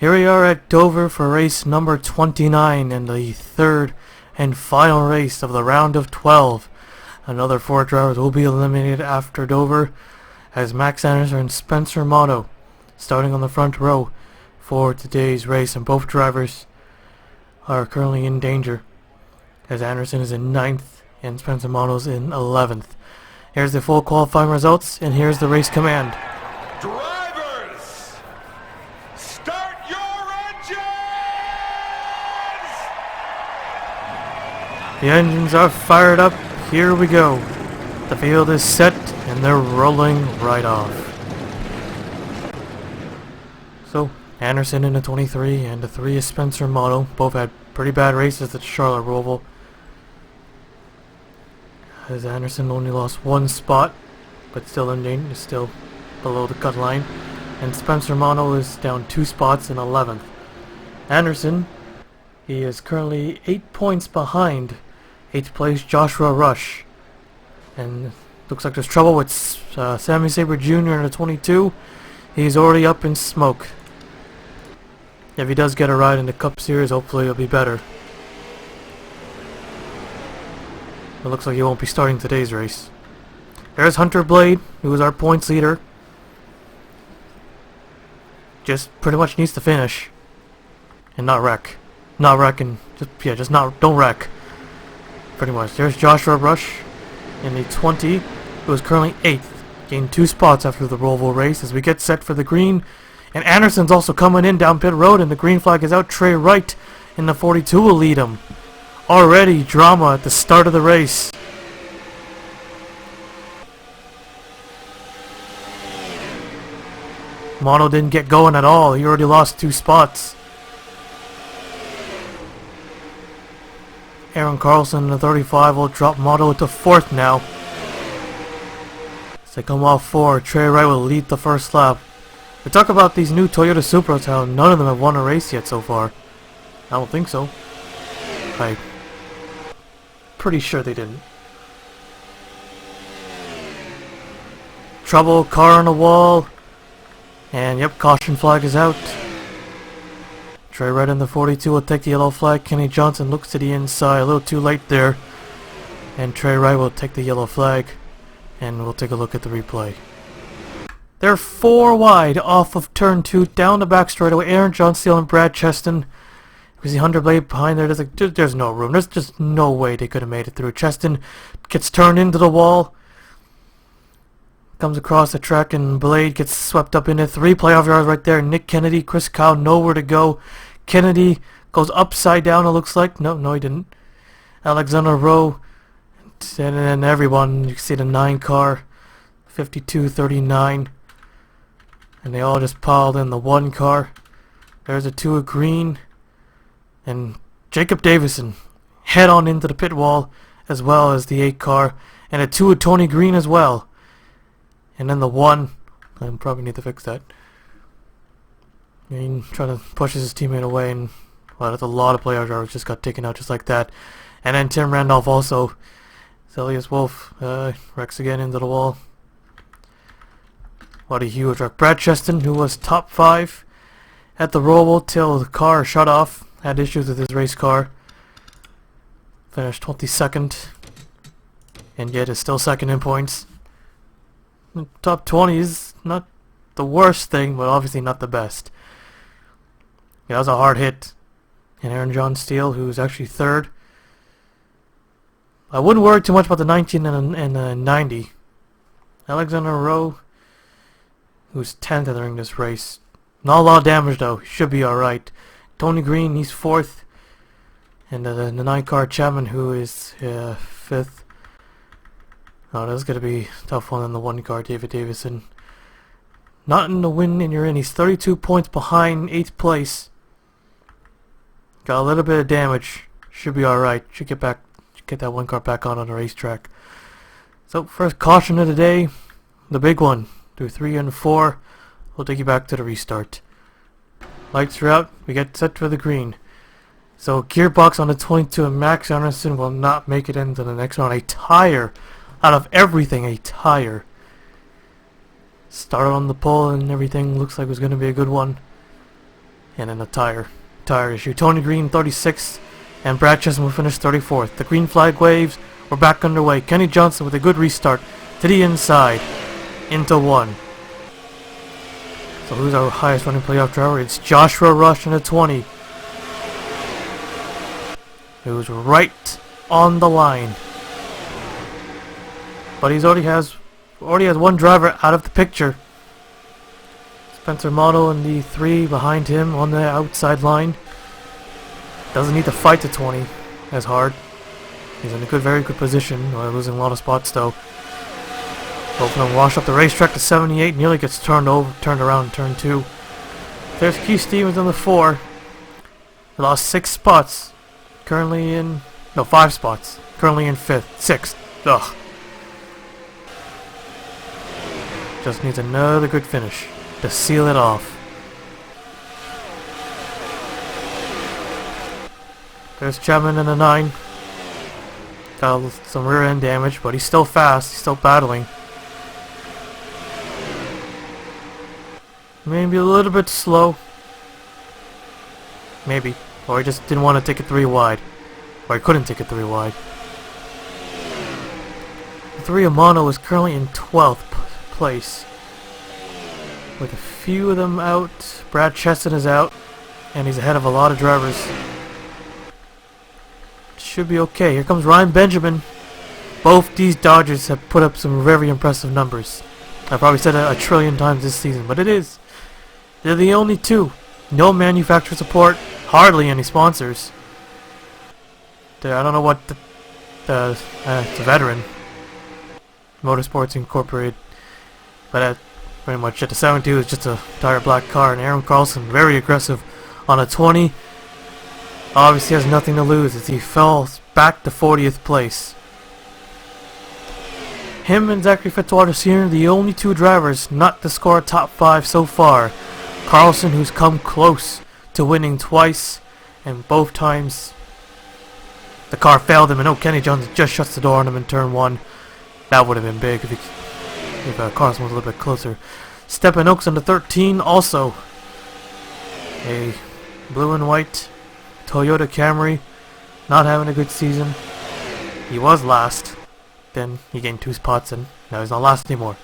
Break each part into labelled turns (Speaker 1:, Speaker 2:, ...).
Speaker 1: Here we are at Dover for race number 29 and the third and final race of the round of 12. Another 4 drivers will be eliminated after Dover, as Max Anderson and Spencer Motto starting on the front row for today's race, and both drivers are currently in danger as Anderson is in 9th and Spencer Motto is in 11th. Here's the full qualifying results, and here's the race command.
Speaker 2: Drivers, start your engines!
Speaker 1: The engines are fired up. Here we go. The field is set and they're rolling right off. So Anderson in the 23 and the 3 is Spencer Motto. Both had pretty bad races at Charlotte Roval, as Anderson only lost 1 spot, but still in danger, still below the cut line, and Spencer Motto is down 2 spots in 11th. Anderson, he is currently 8 points behind 8th place Joshua Rush, and looks like there's trouble with Sammy Saber Jr. in the 22. He's already up in smoke. If he does get a ride in the Cup Series, hopefully it'll be better. It looks like he won't be starting today's race. There's Hunter Blade, who is our points leader. Just pretty much needs to finish and not wreck. Not wreck and don't wreck. Pretty much. There's Joshua Rush in the 20, who is currently 8th. Gained 2 spots after the Roval race as we get set for the green. And Anderson's also coming in down pit road, and the green flag is out. Trey Wright in the 42 will lead him. Already drama at the start of the race. Motto didn't get going at all. He already lost 2 spots. Aaron Carlson in the 35 will drop Motto to 4th now. As they come off 4, Trey Wright will lead the first lap. We talk about these new Toyota Supras, how none of them have won a race yet so far. I don't think so. I'm pretty sure they didn't. Trouble, car on the wall. And yep, caution flag is out. Trey Wright in the 42 will take the yellow flag. Kenny Johnson looks to the inside, a little too late there. And Trey Wright will take the yellow flag. And we'll take a look at the replay. They're 4 wide off of turn 2, down the back straightaway. Aaron John Steele and Brad Cheston. We see Hunter Blade behind there. There's no room. There's just no way they could have made it through. Cheston gets turned into the wall. Comes across the track, and Blade gets swept up in it. 3 playoff yards right there. Nick Kennedy, Chris Kyle, nowhere to go. Kennedy goes upside down, it looks like. No, he didn't. Alexander Rowe. And then everyone, you can see the 9 car. 52, 39. And they all just piled in the 1 car. There's a 2 of green. And Jacob Davison head on into the pit wall, as well as the 8 car. And a 2 of Tony Green as well. And then the 1, I probably need to fix that. Green trying to push his teammate away, and well, that's a lot of player drivers just got taken out just like that. And then Tim Randolph also. Elias Wolf wrecks again into the wall. What a huge wreck. Brad Cheston, who was top 5 at the Roval till the car shut off, had issues with his race car. Finished 22nd, and yet is still 2nd in points. Top 20 is not the worst thing, but obviously not the best. Yeah, that was a hard hit. And Aaron John Steele, who's actually 3rd. I wouldn't worry too much about the 19 and the 90. Alexander Rowe, who's 10th entering this race. Not a lot of damage though. He should be alright. Tony Green, he's 4th. And the 9 car Chapman, who is 5th. Oh, that's going to be a tough one on the 1 car, David Davison. Not in the win and you're in. He's 32 points behind 8th place. Got a little bit of damage. Should be alright. Should get that 1 car back on the racetrack. So, first caution of the day. The big one. Through 3 and 4. We'll take you back to the restart. Lights are out. We get set for the green. So, gearbox on the 22 and Max Anderson will not make it into the next round. A tire. Out of everything, a tire. Started on the pole and everything looks like it was going to be a good one. And then the tire issue. Tony Green 36th and Brad Chesson will finish 34th. The green flag waves. We're back underway. Kenny Johnson with a good restart to the inside into 1. So who's our highest running playoff driver? It's Joshua Rush in the 20. Who's right on the line. But he already has one driver out of the picture. Spencer Motto in the 3 behind him on the outside line. Doesn't need to fight to 20 as hard. He's in a very good position. We're losing a lot of spots though. Both of them wash up the racetrack to 78. Nearly gets turned around in turn 2. There's Keith Stevens in the 4. He lost 6 spots. Currently in 5 spots. Currently in 6th. Ugh. Just needs another good finish to seal it off. There's Chapman in the 9. Got some rear end damage, but he's still fast. He's still battling. Maybe a little bit slow. Maybe. Or he just didn't want to take it 3 wide. Or he couldn't take it 3 wide. The 3 Amano is currently in 12th place. With a few of them out. Brad Chesson is out. And he's ahead of a lot of drivers. Should be okay. Here comes Ryan Benjamin. Both these Dodgers have put up some very impressive numbers. I've probably said it a trillion times this season, but it is. They're the only 2. No manufacturer support. Hardly any sponsors. I don't know what it's a veteran. Motorsports Incorporated. But pretty much at the 72 is just a tire black car. And Aaron Carlson, very aggressive on a 20. Obviously has nothing to lose as he fell back to 40th place. Him and Zachary Fitzwater Sr. the only 2 drivers not to score a top 5 so far. Carlson, who's come close to winning twice, and both times the car failed him, and Kenny Johnson just shuts the door on him in turn 1. That would have been big if Carlson was a little bit closer. Stephen Oaks on the 13, also a blue and white Toyota Camry, not having a good season. He was last, then he gained 2 spots and now he's not last anymore.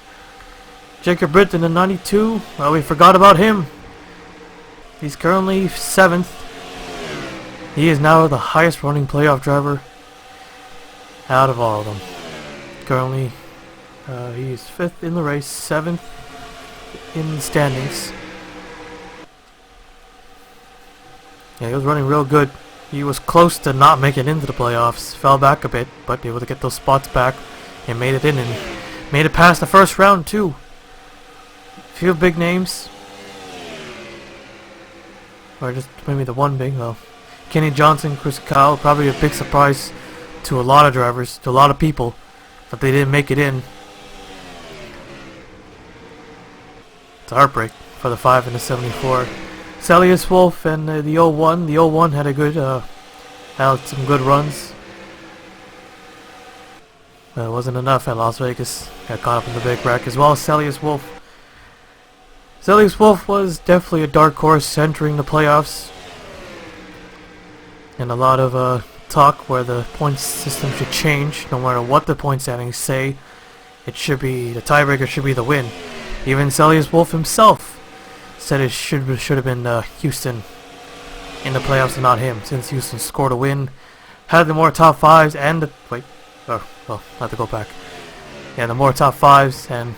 Speaker 1: Jacob Britton in 92, well, we forgot about him. He's currently 7th. He is now the highest running playoff driver out of all of them. Currently, he is 5th in the race, 7th in the standings. Yeah, he was running real good. He was close to not making it into the playoffs. Fell back a bit, but able to get those spots back and made it in and made it past the first round too. Few big names. Or just maybe the one big, well, Kenny Johnson, Chris Kyle, probably a big surprise to a lot of drivers, to a lot of people, that they didn't make it in. It's a heartbreak for the 5 and the 74. Celius Wolf and the 01. The 01 had a good, had some good runs. But it wasn't enough at Las Vegas. Got caught up in the big wreck as well as Celius Wolf. Celius Wolf was definitely a dark horse entering the playoffs. And a lot of talk where the point system should change. No matter what the point standings say, it should be, the tiebreaker should be the win. Even Celius Wolf himself said it should have been Houston in the playoffs and not him, since Houston scored a win, had the more top 5s and the, I have to go back. Yeah, the more top 5s and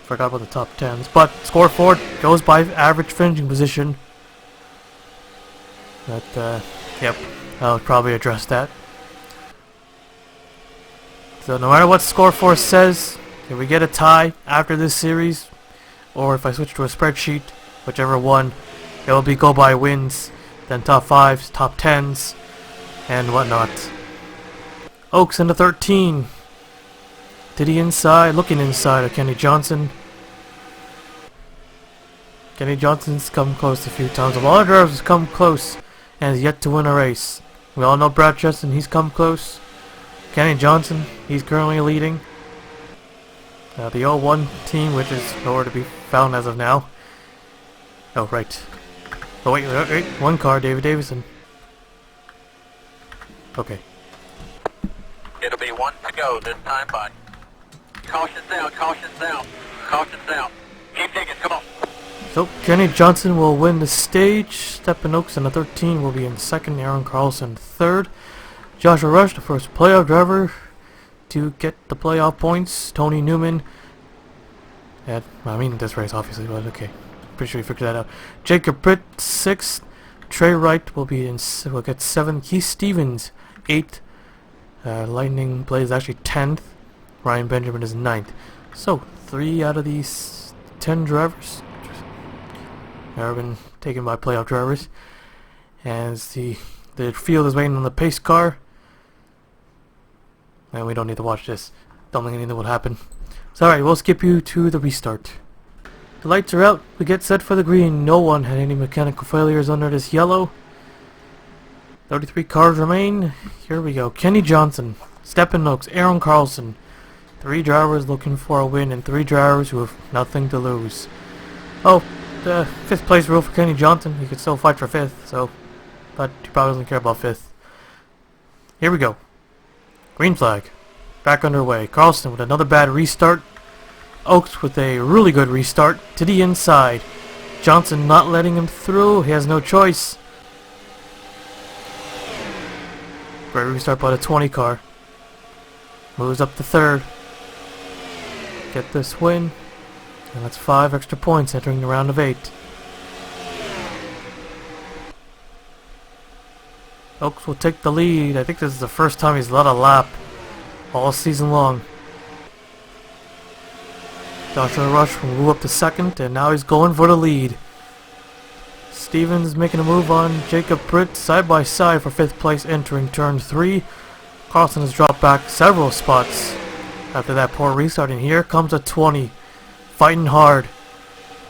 Speaker 1: forgot about the top 10s, but score 4 goes by average finishing position. But yep, I'll probably address that. So no matter what score 4 says, if we get a tie after this series, or if I switch to a spreadsheet, whichever one, it will be go by wins, then top 5s, top 10s, and whatnot. Oaks in the 13. To the inside, looking inside of Kenny Johnson. Kenny Johnson's come close a few times. A lot of drivers have come close and has yet to win a race. We all know Brad Chesson, he's come close. Kenny Johnson, he's currently leading. The 01 team, which is nowhere to be found as of now. Oh, right. Oh wait, one car, David Davison. Okay.
Speaker 3: It'll be one to go this time, bud. Caution's down, caution's down, caution's down. Keep digging, come on.
Speaker 1: So, Kenny Johnson will win the stage. Stephen Oaks in the 13 will be in second. Aaron Carlson third. Joshua Rush, the first playoff driver to get the playoff points. Tony Newman. This race obviously, but okay. Pretty sure you figured that out. Jacob Britt sixth. Trey Wright will get seventh. Keith Stevens eighth. Lightning Blaze actually 10th. Ryan Benjamin is 9th. So 3 out of these 10 drivers have been taken by playoff drivers. As the field is waiting on the pace car. And we don't need to watch this. Don't think anything will happen. So alright, we'll skip you to the restart. The lights are out. We get set for the green. No one had any mechanical failures under this yellow. 33 cars remain. Here we go. Kenny Johnson, Stephen Oaks, Aaron Carlson. 3 drivers looking for a win and 3 drivers who have nothing to lose. Oh, the 5th place rule for Kenny Johnson. He could still fight for 5th, so, but he probably doesn't care about 5th. Here we go. Green flag. Back underway. Carlson with another bad restart. Oaks with a really good restart to the inside. Johnson not letting him through. He has no choice. Great restart by the 20 car. Moves up to 3rd. Get this win. And that's 5 extra points entering the round of 8. Oaks will take the lead. I think this is the first time he's led a lap all season long. Joshua Rush will move up to 2nd, and now he's going for the lead. Stevens making a move on Jacob Britt side by side for 5th place entering turn 3. Carlson has dropped back several spots after that poor restart, and here comes a 20. Fighting hard.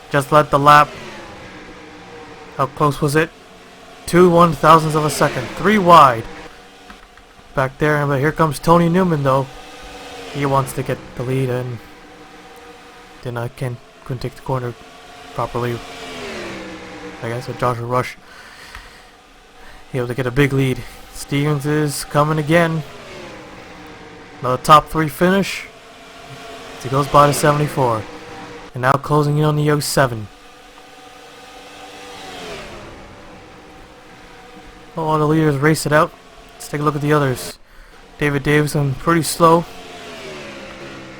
Speaker 1: Just led the lap. How close was it? 2 1/1000ths of a second. 3 wide. Back there, but here comes Tony Newman though. He wants to get the lead and couldn't take the corner properly. I guess with Joshua Rush able to get a big lead. Stevens is coming again. Another top 3 finish. As he goes by the 74. And now closing in on the 07. All the leaders race it out. Let's take a look at the others. David Davison pretty slow.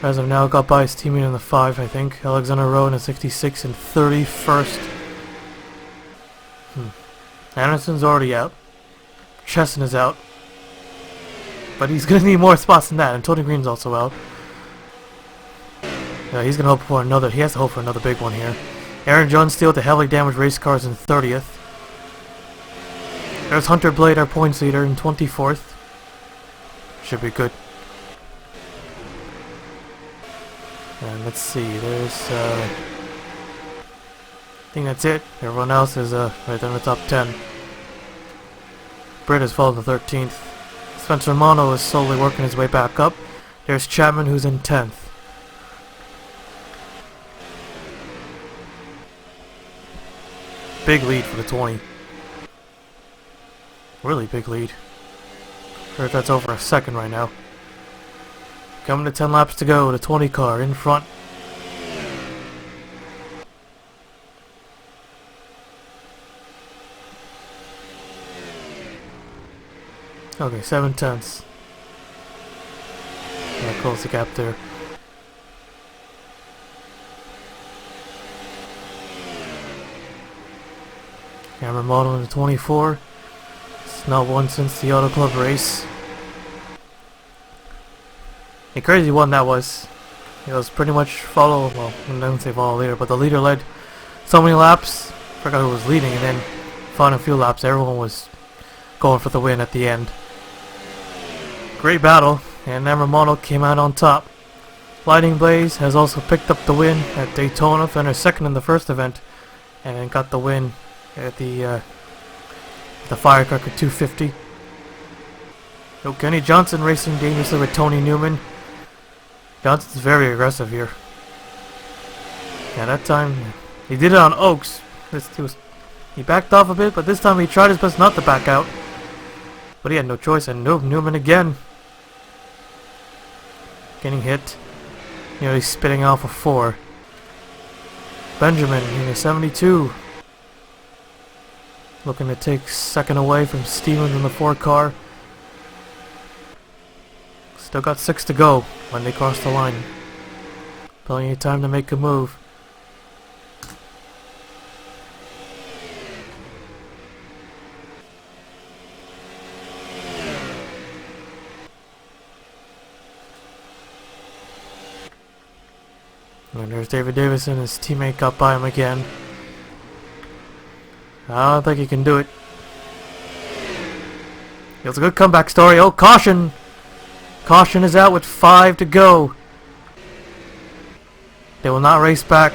Speaker 1: As of now got by his teammate in the 5, I think. Alexander Rowe in the 66 and 31st. Anderson's already out. Chesson is out. But he's going to need more spots than that, and Tony Green's also out. He's going to hope for another, he has to hope for another big one here. Aaron Jones still with the heavily damaged race cars in 30th. There's Hunter Blade, our points leader, in 24th. Should be good. And let's see, there's I think that's it. Everyone else is right there in the top 10. Britt has fallen to 13th. Spencer Mono is slowly working his way back up. There's Chapman who's in 10th. Big lead for the 20. Really big lead. Sure if that's over a second right now. Coming to 10 laps to go. The 20 car in front. Okay, 7/10. Close the gap there. Cameron Model in the 24. It's not won since the Auto Club race. A crazy one that was. It was pretty much follow, well, I didn't say follow leader, but the leader led so many laps. Forgot who was leading, and then final few laps, everyone was going for the win at the end. Great battle, and Yamamoto came out on top. Lightning Blaze has also picked up the win at Daytona, finished second in the first event, and then got the win at the Firecracker 250. So Kenny Johnson racing dangerously with Tony Newman. Johnson's very aggressive here. Yeah, that time he did it on Oaks. He was He backed off a bit, but this time he tried his best not to back out. But he had no choice, and Newman again. Getting hit. Nearly spitting off a 4. Benjamin in a 72. Looking to take second away from Stevens in the 4 car. Still got 6 to go when they cross the line. Plenty of time to make a move. And there's David Davison, his teammate got by him again. I don't think he can do it. It was a good comeback story. Oh, caution! Caution is out with 5 to go. They will not race back.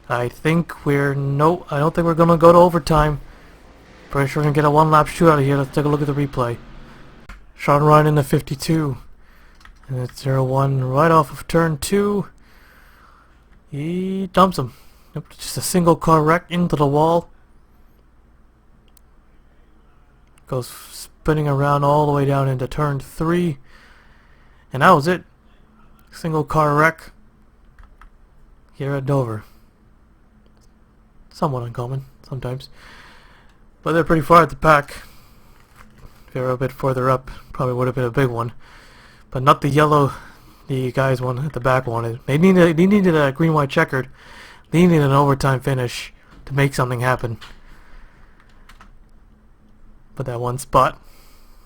Speaker 1: I don't think we're gonna go to overtime. Pretty sure we're gonna get a 1-lap shootout here. Let's take a look at the replay. Sean Ryan in the 52. And it's 0-1 right off of turn 2. He dumps him. Yep, just a single car wreck into the wall. Goes spinning around all the way down into turn 3. And that was it. Single car wreck here at Dover. Somewhat uncommon sometimes. But they're pretty far at the pack. If they were a bit further up, probably would have been a big one. But not the yellow, the guys one at the back wanted. They needed a green-white checkered. They needed an overtime finish to make something happen. But that one spot,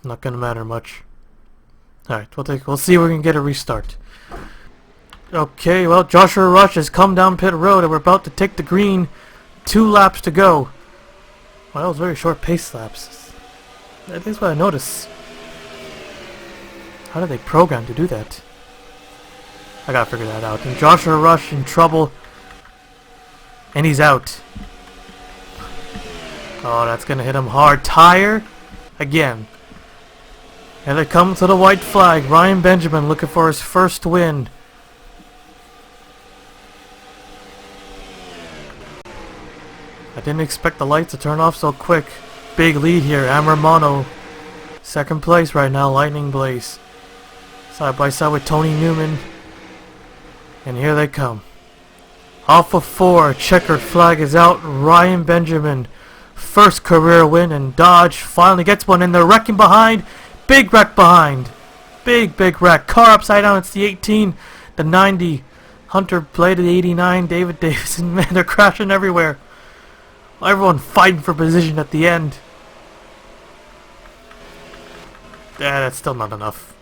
Speaker 1: not gonna matter much. Alright, we'll see if we can get a restart. Okay, well, Joshua Rush has come down pit road and we're about to take the green. 2 laps to go. Well, that was very short pace laps. That's what I noticed. How did they program to do that? I gotta figure that out. And Joshua Rush in trouble. And he's out. Oh, that's gonna hit him hard. Tire again. And it comes to the white flag. Ryan Benjamin looking for his first win. I didn't expect the lights to turn off so quick. Big lead here. Amber Mono. Second place right now. Lightning Blaze. Side by side with Tony Newman. And here they come. Off of 4. Checkered flag is out. Ryan Benjamin. First career win. And Dodge finally gets one. And they're wrecking behind. Big wreck behind. Big wreck. Car upside down. It's the 18. The 90. Hunter Blade the 89. David Davison. Man, they're crashing everywhere. Everyone fighting for position at the end. Yeah, that's still not enough.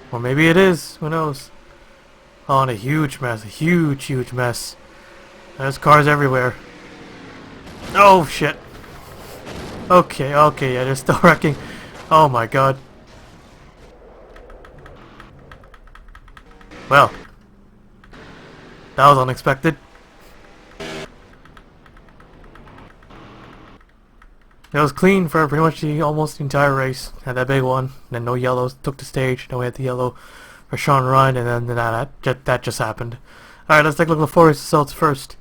Speaker 1: Or maybe it is. Who knows? Oh, and a huge mess. A huge mess. There's cars everywhere. Oh, shit. Okay, yeah, they're still wrecking. Oh my god. Well. That was unexpected. It was clean for pretty much almost the entire race. Had that big one, then no yellows took the stage. Then we had the yellow for Sean Ryan, and then that just happened. All right, let's take a look at the 4 race results first.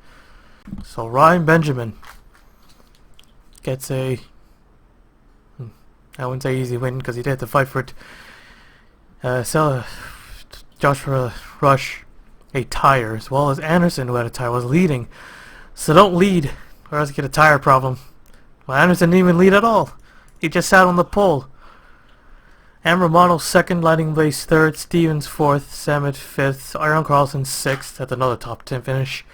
Speaker 1: So Ryan Benjamin gets a, I wouldn't say easy win because he did have to fight for it. Joshua Rush a tire, as well as Anderson, who had a tire, was leading. So don't lead, or else you get a tire problem. Well, Anderson didn't even lead at all. He just sat on the pole. And Romano 2nd, Lightning Blaze 3rd, Stevens 4th, Samet 5th, Iron Carlson 6th. That's another top 10 finish.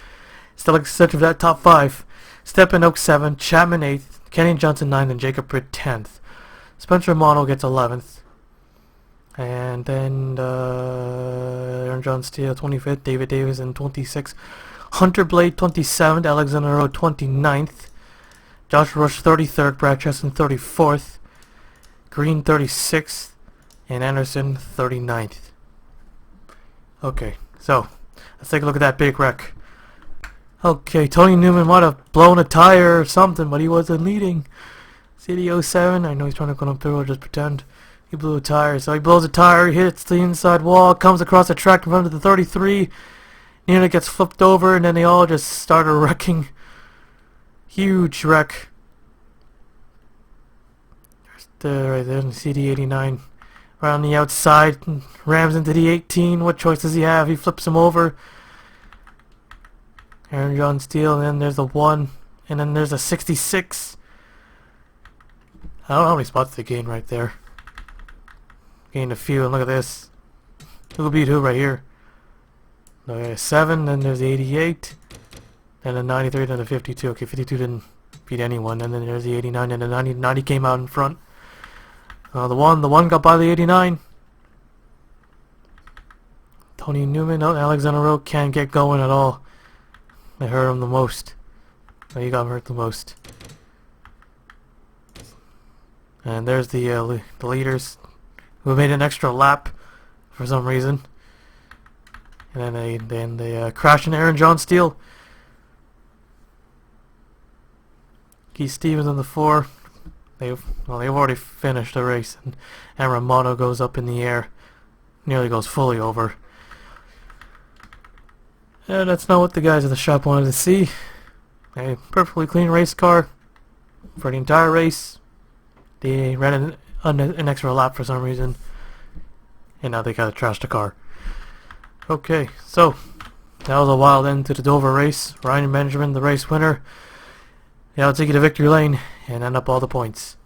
Speaker 1: Still searching for that top 5. Stephen Oak 7th, Chapman 8th, Kenny Johnson 9th, and Jacob Britt 10th. Spencer Romano gets 11th. And then Aaron John Steele 25th, David Davison 26th, Hunter Blade 27th, Alexander Rowe 29th. Josh Rush 33rd, Brad Chesson 34th, Green 36th, and Anderson 39th. Okay, so let's take a look at that big wreck. Okay, Tony Newman might have blown a tire or something, but he wasn't leading. CD07, I know he's trying to come up through, I'll just pretend. He blew a tire, so he blows a tire, he hits the inside wall, comes across the track in front of the 33, nearly gets flipped over, and then they all just started wrecking. Huge wreck. Right there, the CD89 right on the outside, rams into the 18. What choice does he have? He flips him over. Aaron John Steele, and then there's the 1, and then there's a 66. I don't know how many spots they gained right there. Gained a few, and look at this. Who beat who right here? Okay, 7, then there's the 88, then the 93, then the 52. Okay, 52 didn't beat anyone, and then there's the 89, and the 90 came out in front. The one got by the 89. Tony Newman, Alexander Rowe can't get going at all. They hurt him the most. He got hurt the most. And there's the leaders who made an extra lap for some reason. And then they crash into Aaron John Steele. Keith Stevens on the 4. They've already finished the race, and Romano goes up in the air, nearly goes fully over. And that's not what the guys at the shop wanted to see. A perfectly clean race car for the entire race. They ran an extra lap for some reason, and now they gotta trash the car. Okay, so that was a wild end to the Dover race. Ryan Benjamin, the race winner. Yeah, I'll take you to victory lane and end up all the points.